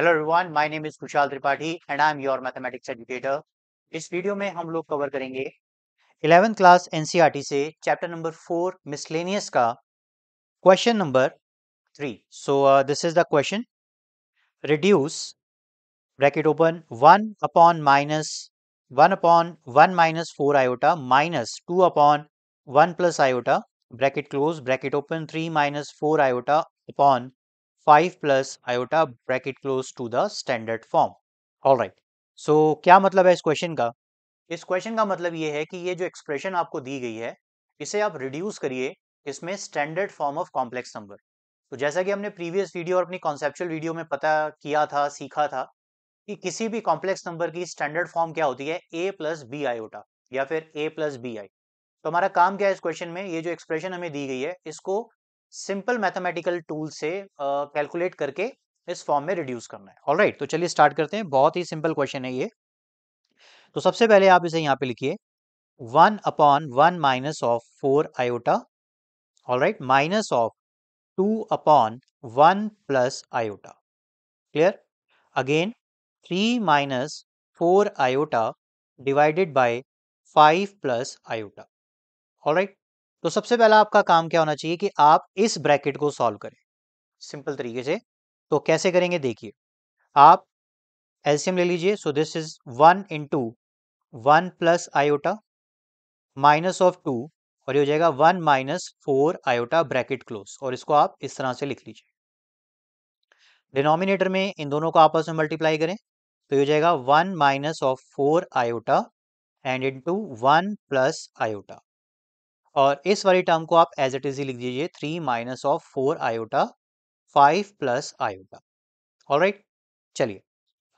Hello everyone, my name is Kushal Tripathi and I am your mathematics educator. इस video में हम लोग कवर करेंगे 11th क्लास एनसीईआरटी से चैप्टर नंबर 4 मिसलेनियस का question number 3। So this is the question. Reduce bracket open 1 minus 4 iota minus 2 upon 1 plus iota bracket close bracket open 3 minus 4 iota upon 5 plus iota bracket close to the standard form. Alright, सो क्या मतलब है इस question का? इस question का मतलब ये है कि ये जो एक्सप्रेशन आपको दी गई है इसे आप रिड्यूस करिए इसमें standard form of complex number. तो जैसा कि हमने प्रीवियस वीडियो और अपनी कॉन्सेप्चुअल वीडियो में पता किया था, सीखा था कि किसी भी कॉम्प्लेक्स नंबर की स्टैंडर्ड फॉर्म क्या होती है, ए प्लस बी आयोटा या फिर ए प्लस बी आई। तो हमारा काम क्या है इस क्वेश्चन में, ये जो एक्सप्रेशन हमें दी गई है इसको सिंपल मैथमेटिकल टूल से कैलकुलेट करके इस फॉर्म में रिड्यूस करना है। ऑलराइट, तो चलिए स्टार्ट करते हैं। बहुत ही सिंपल क्वेश्चन है ये। तो सबसे पहले आप इसे यहाँ पे लिखिए 1/1 minus of 4 iota, alright, minus of 2/1 plus iota. Clear? Again 3 minus 4 iota divided by 5 plus iota. Alright, तो सबसे पहला आपका काम क्या होना चाहिए कि आप इस ब्रैकेट को सॉल्व करें सिंपल तरीके से। तो कैसे करेंगे देखिए, आप एलसीएम ले लीजिए। सो this is 1 into 1 plus iota minus of 2 और ये हो जाएगा 1 माइनस 4 आयोटा ब्रैकेट क्लोज, और इसको आप इस तरह से लिख लीजिए। डिनोमिनेटर में इन दोनों को आपस में मल्टीप्लाई करें तो ये हो जाएगा 1 minus of 4 iota and into 1 plus iota, और इस वाली टर्म को आप एज इट इज ही लिख दीजिए 3 minus of 4 iota 5 plus iota. Alright, चलिए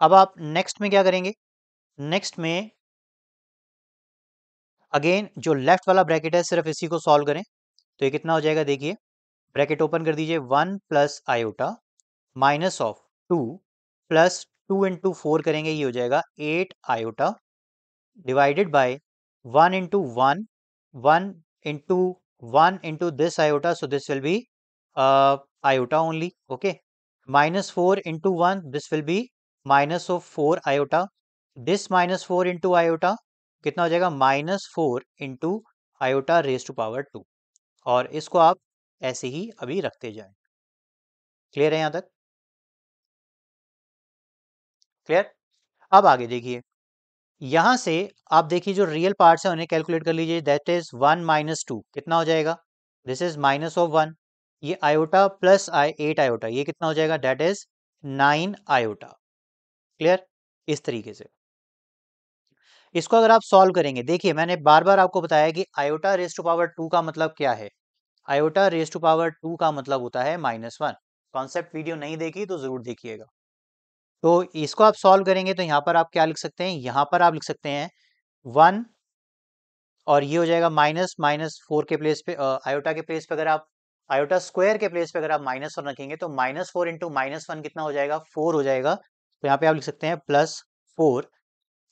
अब आप नेक्स्ट में क्या करेंगे? नेक्स्ट में अगेन जो लेफ्ट वाला ब्रैकेट है सिर्फ इसी को सॉल्व करें तो ये कितना हो जाएगा देखिए। ब्रैकेट ओपन कर दीजिए 1 plus iota minus of 2 plus 2 into 4 करेंगे, ये हो जाएगा 8 iota divided by 1 into 1 1 into 1 into this iota, so this will be iota only. Okay, minus 4 into 1 this will be minus of 4 iota, this minus 4 into iota कितना हो जाएगा, minus 4 into iota raise to power 2, और इसको आप ऐसे ही अभी रखते जाएं। क्लियर है यहाँ तक? क्लियर? अब आगे देखिए, यहां से आप देखिए जो रियल पार्ट्स है उन्हें कैलकुलेट कर लीजिए। दैट इज 1 माइनस 2 कितना हो जाएगा, दिस इज माइनस ऑफ 1। ये आयोटा प्लस 8 आयोटा, ये कितना हो जाएगा, दैट इज 9 आयोटा। क्लियर? इस तरीके से इसको अगर आप सॉल्व करेंगे, देखिए मैंने बार बार आपको बताया कि आयोटा रेज टू पावर 2 का मतलब क्या है। आयोटा रेज टू पावर 2 का मतलब होता है -1। कॉन्सेप्ट वीडियो नहीं देखी तो जरूर देखिएगा। तो इसको आप सॉल्व करेंगे तो यहाँ पर आप क्या लिख सकते हैं, यहाँ पर आप लिख सकते हैं 1, और ये हो जाएगा माइनस माइनस 4 के प्लेस पे, आयोटा के प्लेस पे अगर आप आयोटा स्क्वायर के प्लेस पे अगर आप -1 रखेंगे तो -4 इंटू -1 कितना हो जाएगा, 4 हो जाएगा। तो यहाँ पे आप लिख सकते हैं +4,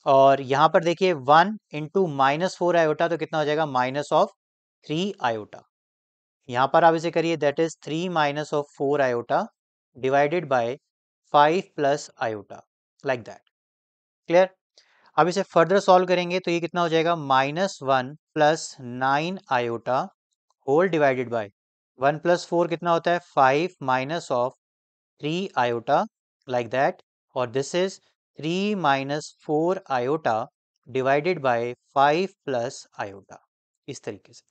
और यहाँ पर देखिए 1 इंटू -4 आयोटा तो कितना हो जाएगा, माइनस ऑफ 3 आयोटा। यहाँ पर आप इसे करिए, that is 3 minus of 4 iota divided by 5 plus iota, like that. Clear? अब इसे फर्दर सॉल्व करेंगे तो ये कितना हो जाएगा, -1 plus 9 iota whole divided by 1 plus 4 कितना होता है, 5 minus of 3 iota, like that. और this is 3 minus 4 iota divided by 5 plus iota, इस तरीके से।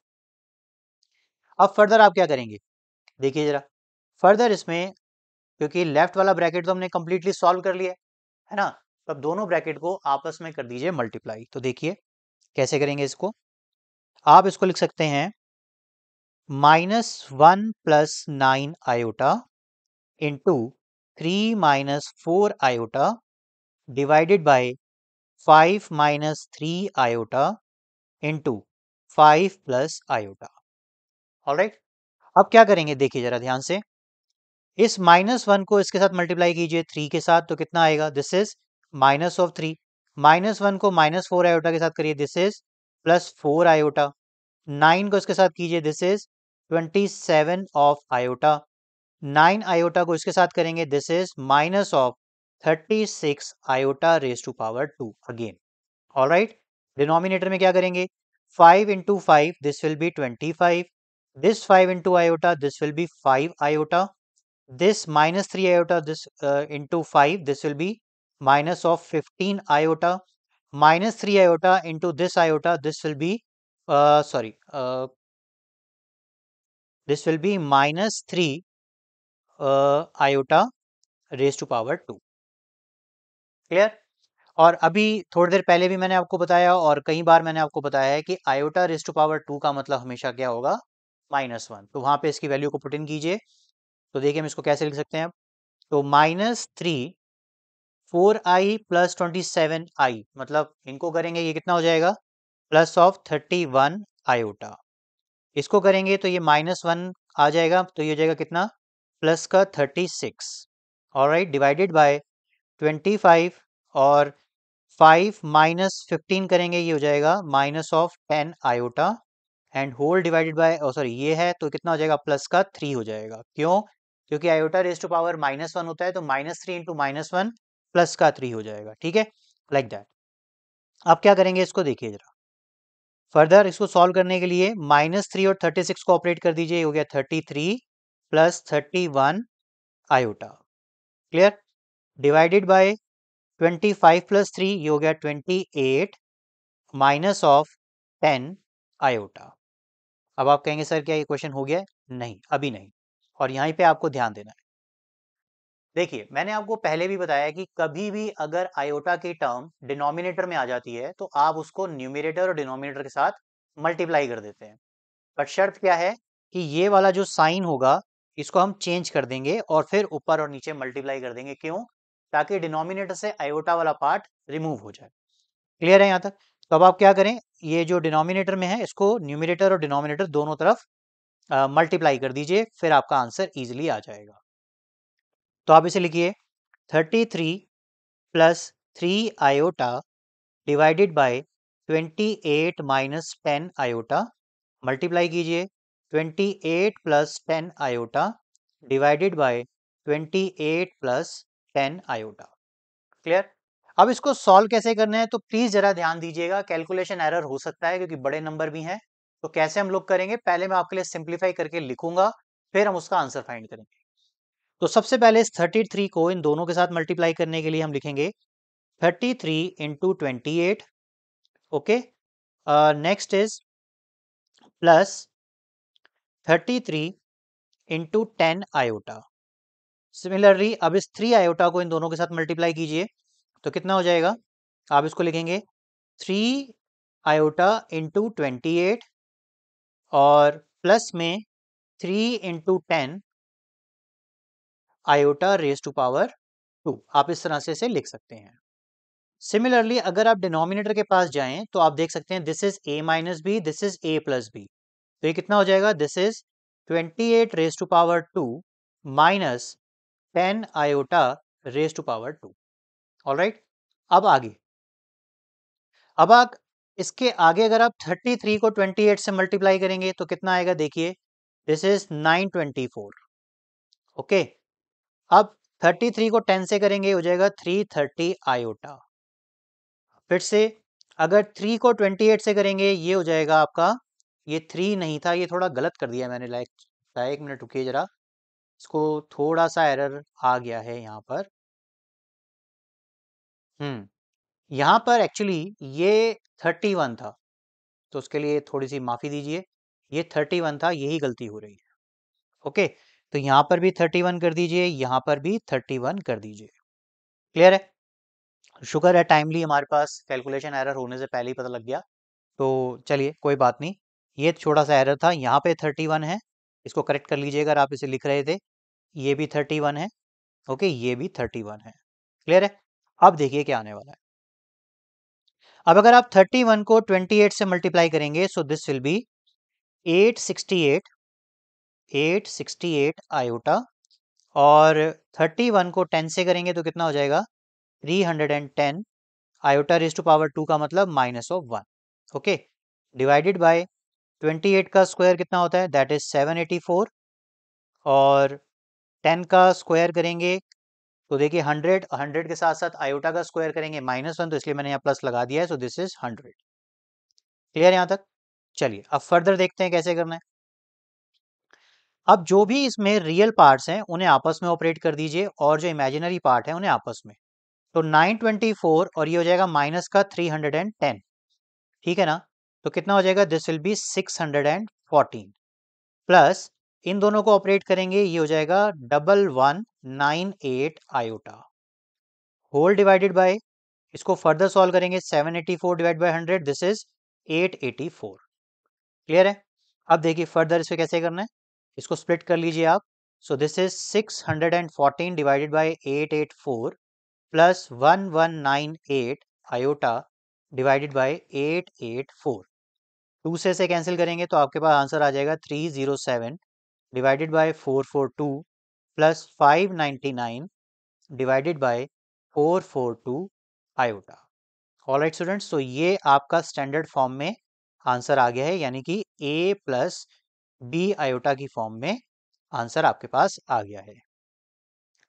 अब फर्दर आप क्या करेंगे देखिए जरा। फर्दर इसमें क्योंकि लेफ्ट वाला ब्रैकेट तो हमने कंप्लीटली सॉल्व कर लिया है ना, तो अब दोनों ब्रैकेट को आपस में कर दीजिए मल्टीप्लाई। तो देखिए कैसे करेंगे इसको, आप इसको लिख सकते हैं -1 plus 9 iota into 3 minus 4 iota divided by 5 minus 3 iota into 5 plus iota. Alright, अब क्या करेंगे देखिए जरा ध्यान से, इस -1 को इसके साथ मल्टीप्लाई कीजिए 3 के साथ तो कितना आएगा, दिस इज माइनस ऑफ 3। -1 को -4 आयोटा के साथ करिए, दिस इज +4 आयोटा। 9 को इसके साथ कीजिए, this is 27 of iota. 9 iota को इसके साथ करेंगे, this is minus of 36 iota raise to power 2 again. Alright, denominator में क्या करेंगे, 5 into 5 this will be 25, this 5 into iota this will be 5 iota, this minus 3 iota this into 5 this will be minus of 15 iota, minus 3 iota into this iota this will be sorry this will be minus 3 iota raised to power 2। Clear. और अभी थोड़ी देर पहले भी मैंने आपको बताया और कई बार मैंने आपको बताया है कि आयोटा रेज टू पावर 2 का मतलब हमेशा क्या होगा, -1। तो वहां पे इसकी वैल्यू को पुट इन कीजिए। तो देखिए हम इसको कैसे लिख सकते हैं अब। तो -3 4i प्लस 27i, मतलब इनको करेंगे ये कितना हो जाएगा, प्लस ऑफ 31 आयोटा। इसको करेंगे तो ये -1 आ जाएगा, तो ये हो जाएगा कितना, प्लस का 36। ऑलराइट, डिवाइडेड बाय 25 और 5 माइनस 15 करेंगे, ये हो जाएगा minus of 10 iota and whole divided by sorry ये है तो कितना हो जाएगा, प्लस का 3 हो जाएगा। क्यों, क्योंकि आयोटा रेज टू पावर -1 होता है, तो -3 इंटू -1 प्लस का 3 हो जाएगा। ठीक है, लाइक दैट। अब क्या करेंगे इसको देखिए जरा फर्दर, इसको सॉल्व करने के लिए -3 और 36 को ऑपरेट कर दीजिए, हो गया 33 plus 31 iota. Clear, divided by 25 plus 3 ये हो गया 28 माइनस ऑफ 10 आयोटा। अब आप कहेंगे सर क्या ये क्वेश्चन हो गया, नहीं अभी नहीं, और यहीं पे आपको ध्यान देना है। देखिए मैंने आपको पहले भी बताया कि कभी भी अगर आयोटा की टर्म डिनोमिनेटर में आ जाती है तो आप उसको न्यूमरेटर और डिनोमिनेटर के साथ मल्टीप्लाई कर देते हैं। बट शर्त क्या है कि ये वाला जो साइन होगा इसको हम चेंज कर देंगे और फिर ऊपर और नीचे मल्टीप्लाई कर देंगे। क्यों, ताकि डिनोमिनेटर से आयोटा वाला पार्ट रिमूव हो जाए। क्लियर है यहाँ तक। तो अब आप क्या करें, ये जो डिनोमिनेटर में है इसको न्यूमरेटर और डिनोमिनेटर दोनों तरफ मल्टीप्लाई कर दीजिए, फिर आपका आंसर इजिली आ जाएगा। तो आप इसे लिखिए 33 plus 3 iota divided bye 28 minus 10 iota, multiply कीजिए 28 plus 10 iota divided bye 28 plus 10 iota. Clear. अब इसको सॉल्व कैसे करना है, तो प्लीज जरा ध्यान दीजिएगा, कैलकुलेशन एरर हो सकता है क्योंकि बड़े नंबर भी हैं। तो कैसे हम लोग करेंगे, पहले मैं आपके लिए सिंप्लीफाई करके लिखूंगा, फिर हम उसका आंसर फाइंड करेंगे। तो सबसे पहले इस 33 को इन दोनों के साथ मल्टीप्लाई करने के लिए हम लिखेंगे 33 into 28। Okay, next is plus 33 into 10 iota. Similarly अब इस 3 आयोटा को इन दोनों के साथ मल्टीप्लाई कीजिए, तो कितना हो जाएगा, आप इसको लिखेंगे 3 आयोटा इंटू 28 और प्लस में 3 into 10 iota raise to power 2। आप इस तरह से इसे लिख सकते हैं। सिमिलरली अगर आप डिनोमिनेटर के पास जाएं तो आप देख सकते हैं this is a minus B, this is a plus B. तो ये कितना हो जाएगा, this is 28 raise to power 2 minus 10 iota raise to power 2। Alright, अब आगे, अब आप इसके आगे अगर आप 33 को 28 से मल्टीप्लाई करेंगे तो कितना आएगा, देखिए दिस इज 924। ओके, अब 33 को 10 से करेंगे हो जाएगा 330 आयोटा। फिर से अगर 3 को 28 से करेंगे ये हो जाएगा आपका, ये 3 नहीं था, ये थोड़ा गलत कर दिया मैंने, लाइक 1 मिनट रुकिए जरा, इसको थोड़ा सा एरर आ गया है यहाँ पर। यहाँ पर एक्चुअली ये 31 था, तो उसके लिए थोड़ी सी माफ़ी दीजिए, ये 31 था, यही गलती हो रही है। ओके, तो यहाँ पर भी 31 कर दीजिए, यहाँ पर भी 31 कर दीजिए। क्लियर है। शुक्र है टाइमली हमारे पास कैलकुलेशन एरर होने से पहले ही पता लग गया। तो चलिए कोई बात नहीं, ये छोटा सा एरर था, यहाँ पे 31 है, इसको करेक्ट कर लीजिए अगर आप इसे लिख रहे थे। ये भी 31 है, ओके ये भी 31 है। क्लियर है। अब देखिए क्या आने वाला है। अब अगर आप 31 को 28 से मल्टीप्लाई करेंगे सो दिस विल बी 868 आयोटा, और 31 को 10 से करेंगे तो कितना हो जाएगा, 310 आयोटा रेज टू पावर 2 का मतलब -1। ओके, डिवाइडेड बाय 28 का स्क्वायर कितना होता है, दैट इज 784, और 10 का स्क्वायर करेंगे तो देखिए 100 के साथ साथ आयोटा का स्क्वायर करेंगे -1, तो इसलिए मैंने यहाँ प्लस लगा दिया है। सो दिस इज 100। क्लियर यहाँ तक? चलिए अब फर्दर देखते हैं कैसे करना है। अब जो भी इसमें रियल पार्ट्स हैं उन्हें आपस में ऑपरेट कर दीजिए और जो इमेजिनरी पार्ट है उन्हें आपस में। तो 924 और ये हो जाएगा माइनस का 310। ठीक है ना? तो कितना हो जाएगा? दिस विल बी 614 प्लस इन दोनों को ऑपरेट करेंगे, ये हो जाएगा 1198 आयोटा होल डिवाइडेड बाय, इसको फर्दर सॉल्व करेंगे 784 divide by 100, this is 884। Clear है? अब देखिए फर्दर इसे कैसे करना है, इसको स्प्लिट कर लीजिए आप। सो this is 614 divided by 884 plus 1198 iota divided bye 884। 2 से कैंसिल करेंगे तो आपके पास आंसर आ जाएगा 307 divided by 442 plus 599 divided by 442 iota. Alright students, तो ये आपका स्टैंडर्ड फॉर्म में आंसर आ गया है, यानी कि a प्लस बी आयोटा की फॉर्म में आंसर आपके पास आ गया है।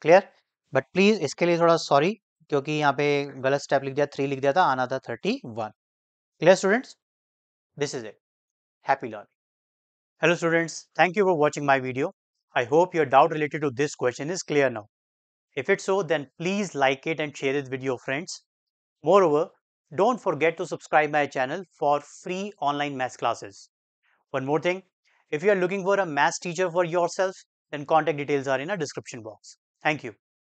क्लियर? बट प्लीज इसके लिए थोड़ा सॉरी, क्योंकि यहाँ पे गलत स्टेप लिख दिया, 3 लिख दिया था, आना था 31। Clear students? This is it. Happy learning. Hello students, thank you for watching my video. I hope your doubt related to this question is clear now. If it's so, then please like it and share it with your friends. Moreover, don't forget to subscribe my channel for free online maths classes. One more thing, if you are looking for a maths teacher for yourself, then contact details are in a description box. Thank you.